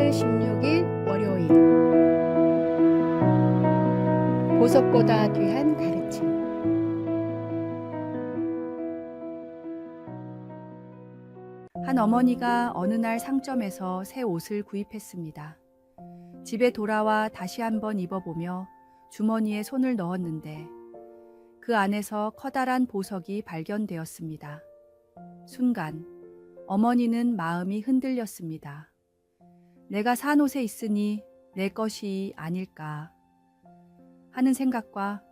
6월 16일 월요일 보석보다 귀한 가르침. 한 어머니가 어느 날 상점에서 새 옷을 구입했습니다. 집에 돌아와 다시 한번 입어보며 주머니에 손을 넣었는데 그 안에서 커다란 보석이 발견되었습니다. 순간 어머니는 마음이 흔들렸습니다. 내가 산 옷에 있으니 내 것이 아닐까 하는 생각과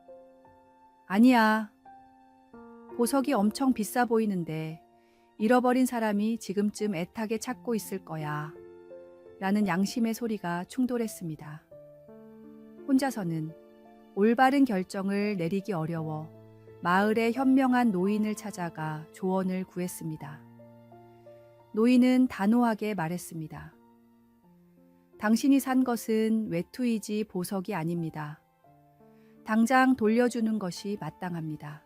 아니야, 보석이 엄청 비싸 보이는데 잃어버린 사람이 지금쯤 애타게 찾고 있을 거야 라는 양심의 소리가 충돌했습니다. 혼자서는 올바른 결정을 내리기 어려워 마을의 현명한 노인을 찾아가 조언을 구했습니다. 노인은 단호하게 말했습니다. 당신이 산 것은 외투이지 보석이 아닙니다. 당장 돌려주는 것이 마땅합니다.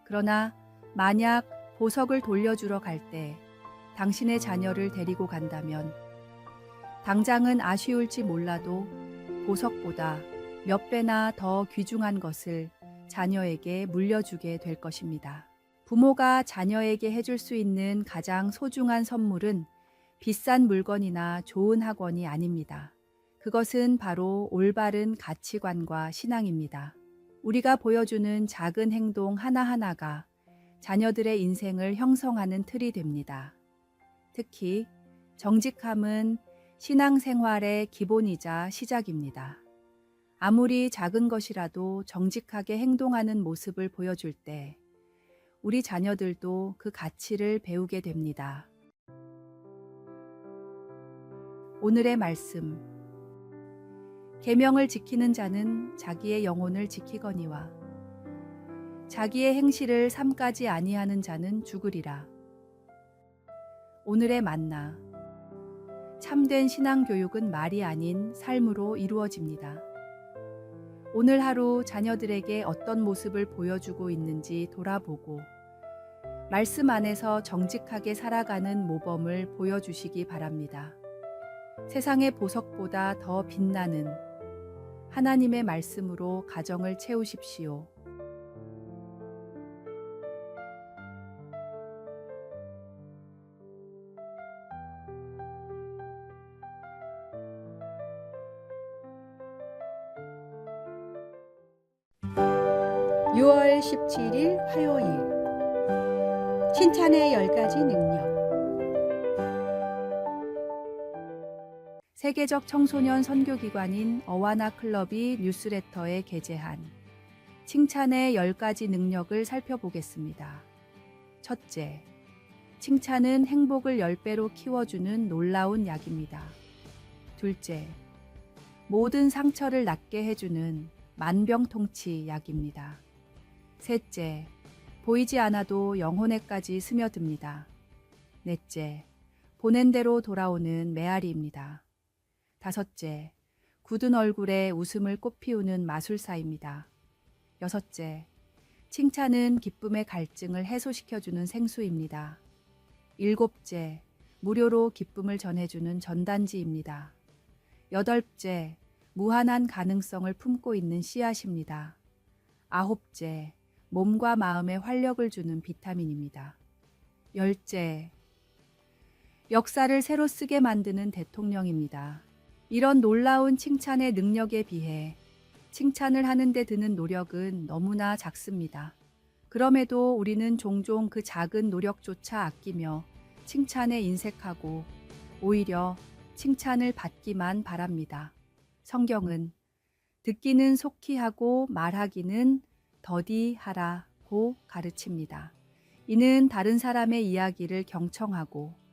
그러나 만약 보석을 돌려주러 갈 때 당신의 자녀를 데리고 간다면 당장은 아쉬울지 몰라도 보석보다 몇 배나 더 귀중한 것을 자녀에게 물려주게 될 것입니다. 부모가 자녀에게 해줄 수 있는 가장 소중한 선물은 비싼 물건이나 좋은 학원이 아닙니다. 그것은 바로 올바른 가치관과 신앙입니다. 우리가 보여주는 작은 행동 하나하나가 자녀들의 인생을 형성하는 틀이 됩니다. 특히 정직함은 신앙생활의 기본이자 시작입니다. 아무리 작은 것이라도 정직하게 행동하는 모습을 보여줄 때 우리 자녀들도 그 가치를 배우게 됩니다. 오늘의 말씀. 계명을 지키는 자는 자기의 영혼을 지키거니와 자기의 행실을 삼가지 아니하는 자는 죽으리라. 오늘의 만나. 참된 신앙교육은 말이 아닌 삶으로 이루어집니다. 오늘 하루 자녀들에게 어떤 모습을 보여주고 있는지 돌아보고 말씀 안에서 정직하게 살아가는 모범을 보여주시기 바랍니다. 세상의 보석보다 더 빛나는 하나님의 말씀으로 가정을 채우십시오. (6월 17일) 화요일 칭찬의 10가지 능력. 세계적 청소년 선교기관인 어와나 클럽이 뉴스레터에 게재한 칭찬의 10가지 능력을 살펴보겠습니다. 첫째, 칭찬은 행복을 10배로 키워주는 놀라운 약입니다. 둘째, 모든 상처를 낫게 해주는 만병통치 약입니다. 셋째, 보이지 않아도 영혼에까지 스며듭니다. 넷째, 보낸 대로 돌아오는 메아리입니다. 다섯째, 굳은 얼굴에 웃음을 꽃피우는 마술사입니다. 여섯째, 칭찬은 기쁨의 갈증을 해소시켜주는 생수입니다. 일곱째, 무료로 기쁨을 전해주는 전단지입니다. 여덟째, 무한한 가능성을 품고 있는 씨앗입니다. 아홉째, 몸과 마음에 활력을 주는 비타민입니다. 열째, 역사를 새로 쓰게 만드는 대통령입니다. 이런 놀라운 칭찬의 능력에 비해 칭찬을 하는 데 드는 노력은 너무나 작습니다. 그럼에도 우리는 종종 그 작은 노력조차 아끼며 칭찬에 인색하고 오히려 칭찬을 받기만 바랍니다. 성경은 듣기는 속히 하고 말하기는 더디 하라고 가르칩니다. 이는 다른 사람의 이야기를 경청하고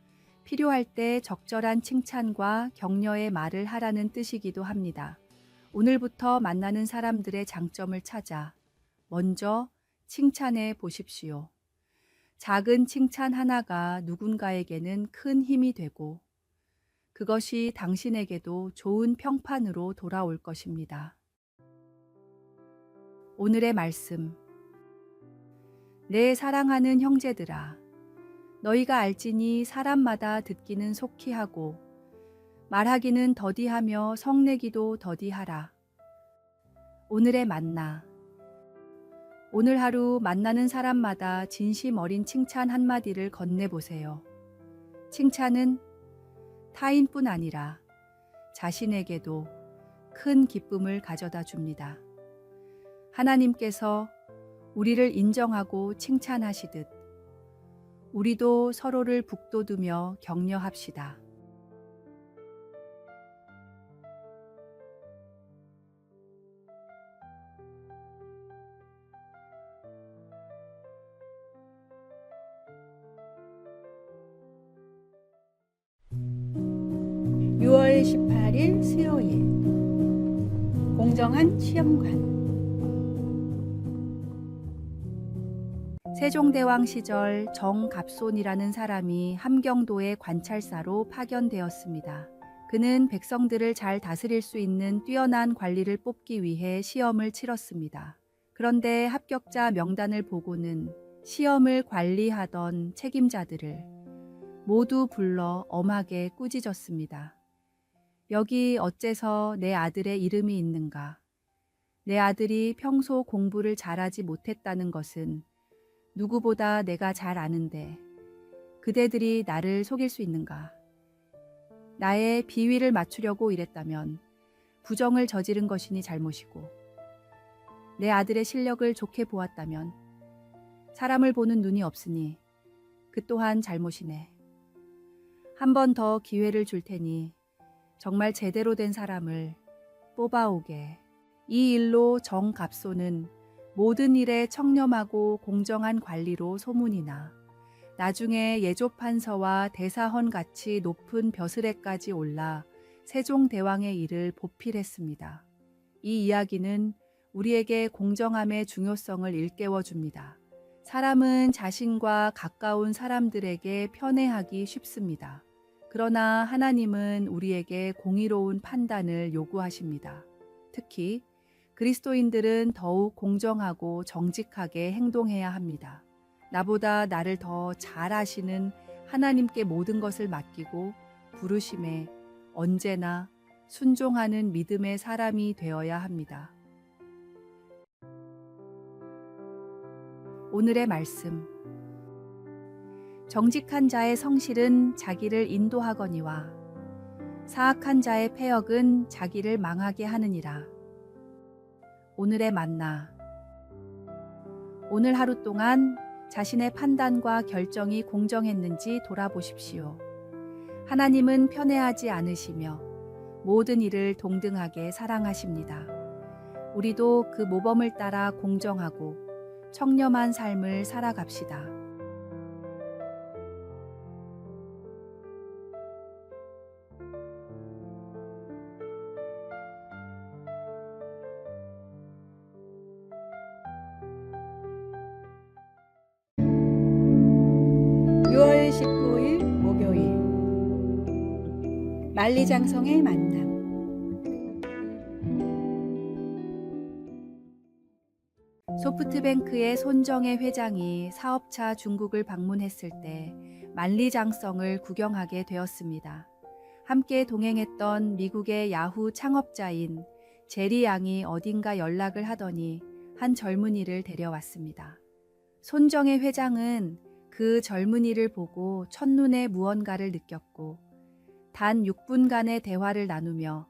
필요할 때 적절한 칭찬과 격려의 말을 하라는 뜻이기도 합니다. 오늘부터 만나는 사람들의 장점을 찾아 먼저 칭찬해 보십시오. 작은 칭찬 하나가 누군가에게는 큰 힘이 되고 그것이 당신에게도 좋은 평판으로 돌아올 것입니다. 오늘의 말씀. 내 사랑하는 형제들아, 너희가 알지니 사람마다 듣기는 속히 하고 말하기는 더디하며 성내기도 더디하라. 오늘의 만나. 오늘 하루 만나는 사람마다 진심 어린 칭찬 한마디를 건네보세요. 칭찬은 타인뿐 아니라 자신에게도 큰 기쁨을 가져다 줍니다. 하나님께서 우리를 인정하고 칭찬하시듯 우리도 서로를 북돋우며 격려합시다. (6월 18일) 수요일 공정한 시험관. 세종대왕 시절 정갑손이라는 사람이 함경도의 관찰사로 파견되었습니다. 그는 백성들을 잘 다스릴 수 있는 뛰어난 관리를 뽑기 위해 시험을 치렀습니다. 그런데 합격자 명단을 보고는 시험을 관리하던 책임자들을 모두 불러 엄하게 꾸짖었습니다. 여기 어째서 내 아들의 이름이 있는가? 내 아들이 평소 공부를 잘하지 못했다는 것은 누구보다 내가 잘 아는데 그대들이 나를 속일 수 있는가? 나의 비위를 맞추려고 이랬다면 부정을 저지른 것이니 잘못이고, 내 아들의 실력을 좋게 보았다면 사람을 보는 눈이 없으니 그 또한 잘못이네. 한 번 더 기회를 줄 테니 정말 제대로 된 사람을 뽑아오게. 이 일로 정갑손은 모든 일에 청렴하고 공정한 관리로 소문이 나 나중에 예조판서와 대사헌 같이 높은 벼슬에까지 올라 세종대왕의 일을 보필했습니다. 이 이야기는 우리에게 공정함의 중요성을 일깨워 줍니다. 사람은 자신과 가까운 사람들에게 편애하기 쉽습니다. 그러나 하나님은 우리에게 공의로운 판단을 요구하십니다. 특히 그리스도인들은 더욱 공정하고 정직하게 행동해야 합니다. 나보다 나를 더 잘 아시는 하나님께 모든 것을 맡기고 부르심에 언제나 순종하는 믿음의 사람이 되어야 합니다. 오늘의 말씀. 정직한 자의 성실은 자기를 인도하거니와 사악한 자의 패역은 자기를 망하게 하느니라. 오늘의 만나. 오늘 하루 동안 자신의 판단과 결정이 공정했는지 돌아보십시오. 하나님은 편애하지 않으시며 모든 일을 동등하게 사랑하십니다. 우리도 그 모범을 따라 공정하고 청렴한 삶을 살아갑시다. (6월 19일) 목요일 만리장성의 만남. 소프트뱅크의 손정혜 회장이 사업차 중국을 방문했을 때 만리장성을 구경하게 되었습니다. 함께 동행했던 미국의 야후 창업자인 제리 양이 어딘가 연락을 하더니 한 젊은이를 데려왔습니다. 손정혜 회장은 그 젊은이를 보고 첫눈에 무언가를 느꼈고 단 6분간의 대화를 나누며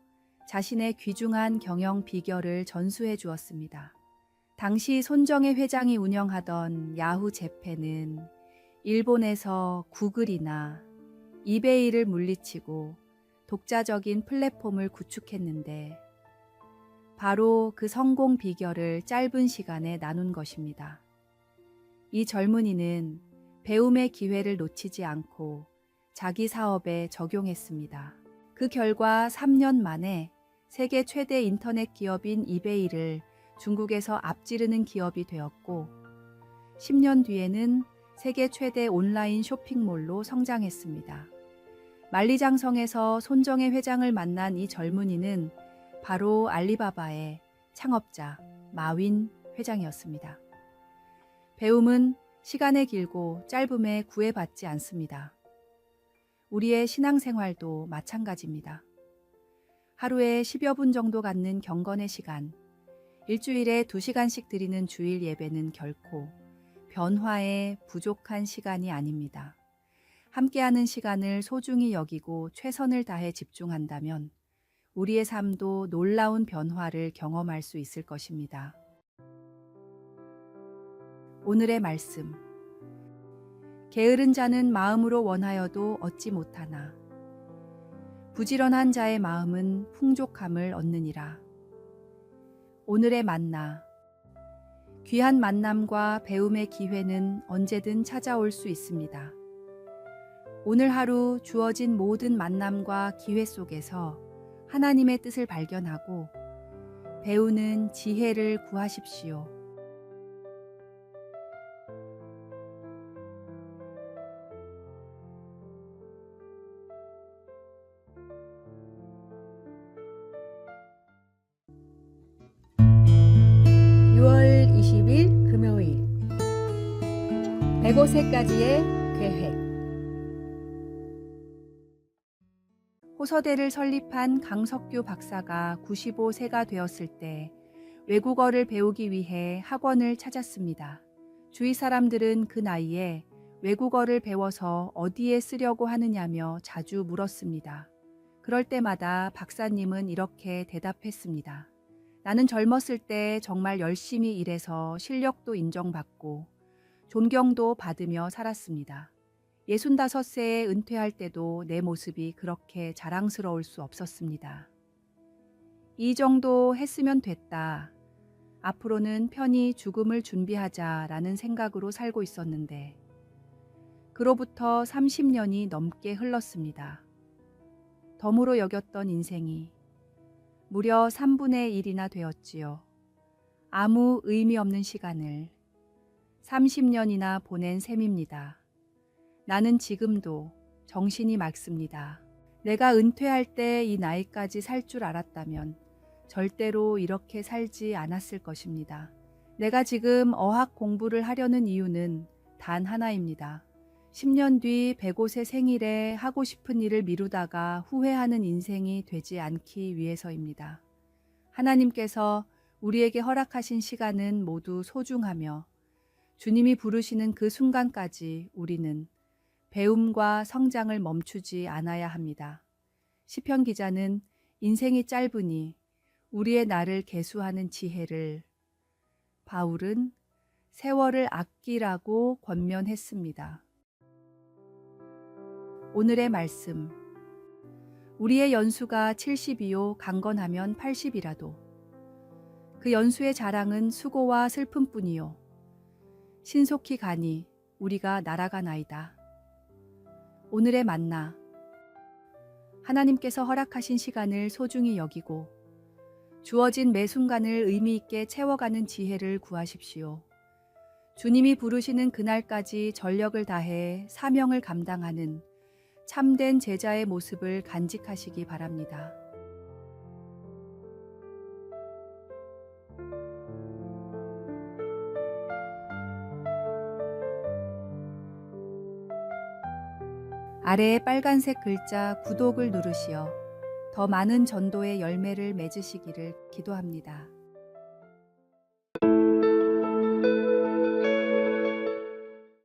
자신의 귀중한 경영 비결을 전수해 주었습니다. 당시 손정혜 회장이 운영하던 야후 재팬은 일본에서 구글이나 이베이를 물리치고 독자적인 플랫폼을 구축했는데 바로 그 성공 비결을 짧은 시간에 나눈 것입니다. 이 젊은이는 배움의 기회를 놓치지 않고 자기 사업에 적용했습니다. 그 결과 3년 만에 세계 최대 인터넷 기업인 이베이를 중국에서 앞지르는 기업이 되었고 10년 뒤에는 세계 최대 온라인 쇼핑몰로 성장했습니다. 만리장성에서 손정혜 회장을 만난 이 젊은이는 바로 알리바바의 창업자 마윈 회장이었습니다. 배움은 시간에 길고 짧음에 구애받지 않습니다. 우리의 신앙생활도 마찬가지입니다. 하루에 10여 분 정도 갖는 경건의 시간, 일주일에 2시간씩 드리는 주일 예배는 결코 변화에 부족한 시간이 아닙니다. 함께하는 시간을 소중히 여기고 최선을 다해 집중한다면 우리의 삶도 놀라운 변화를 경험할 수 있을 것입니다. 오늘의 말씀. 게으른 자는 마음으로 원하여도 얻지 못하나 부지런한 자의 마음은 풍족함을 얻느니라. 오늘의 만나. 귀한 만남과 배움의 기회는 언제든 찾아올 수 있습니다. 오늘 하루 주어진 모든 만남과 기회 속에서 하나님의 뜻을 발견하고 배우는 지혜를 구하십시오. (6월 20일) 금요일 105세까지의 계획. 호서대를 설립한 강석규 박사가 95세가 되었을 때 외국어를 배우기 위해 학원을 찾았습니다. 주위 사람들은 그 나이에 외국어를 배워서 어디에 쓰려고 하느냐며 자주 물었습니다. 그럴 때마다 박사님은 이렇게 대답했습니다. 나는 젊었을 때 정말 열심히 일해서 실력도 인정받고 존경도 받으며 살았습니다. 65세에 은퇴할 때도 내 모습이 그렇게 자랑스러울 수 없었습니다. 이 정도 했으면 됐다. 앞으로는 편히 죽음을 준비하자라는 생각으로 살고 있었는데 그로부터 30년이 넘게 흘렀습니다. 덤으로 여겼던 인생이 무려 3분의 1이나 되었지요. 아무 의미 없는 시간을 30년이나 보낸 셈입니다. 나는 지금도 정신이 맑습니다. 내가 은퇴할 때 이 나이까지 살 줄 알았다면 절대로 이렇게 살지 않았을 것입니다. 내가 지금 어학 공부를 하려는 이유는 단 하나입니다. 10년 뒤 105세 생일에 하고 싶은 일을 미루다가 후회하는 인생이 되지 않기 위해서입니다. 하나님께서 우리에게 허락하신 시간은 모두 소중하며 주님이 부르시는 그 순간까지 우리는 배움과 성장을 멈추지 않아야 합니다. 시편 기자는 인생이 짧으니 우리의 날을 계수하는 지혜를, 바울은 세월을 아끼라고 권면했습니다. 오늘의 말씀. 우리의 연수가 70이요 강건하면 80이라도 그 연수의 자랑은 수고와 슬픔뿐이요 신속히 가니 우리가 날아가나이다. 오늘의 만나. 하나님께서 허락하신 시간을 소중히 여기고 주어진 매 순간을 의미 있게 채워가는 지혜를 구하십시오. 주님이 부르시는 그날까지 전력을 다해 사명을 감당하는 참된 제자의 모습을 간직하시기 바랍니다. 아래에 빨간색 글자 구독을 누르시어 더 많은 전도의 열매를 맺으시기를 기도합니다.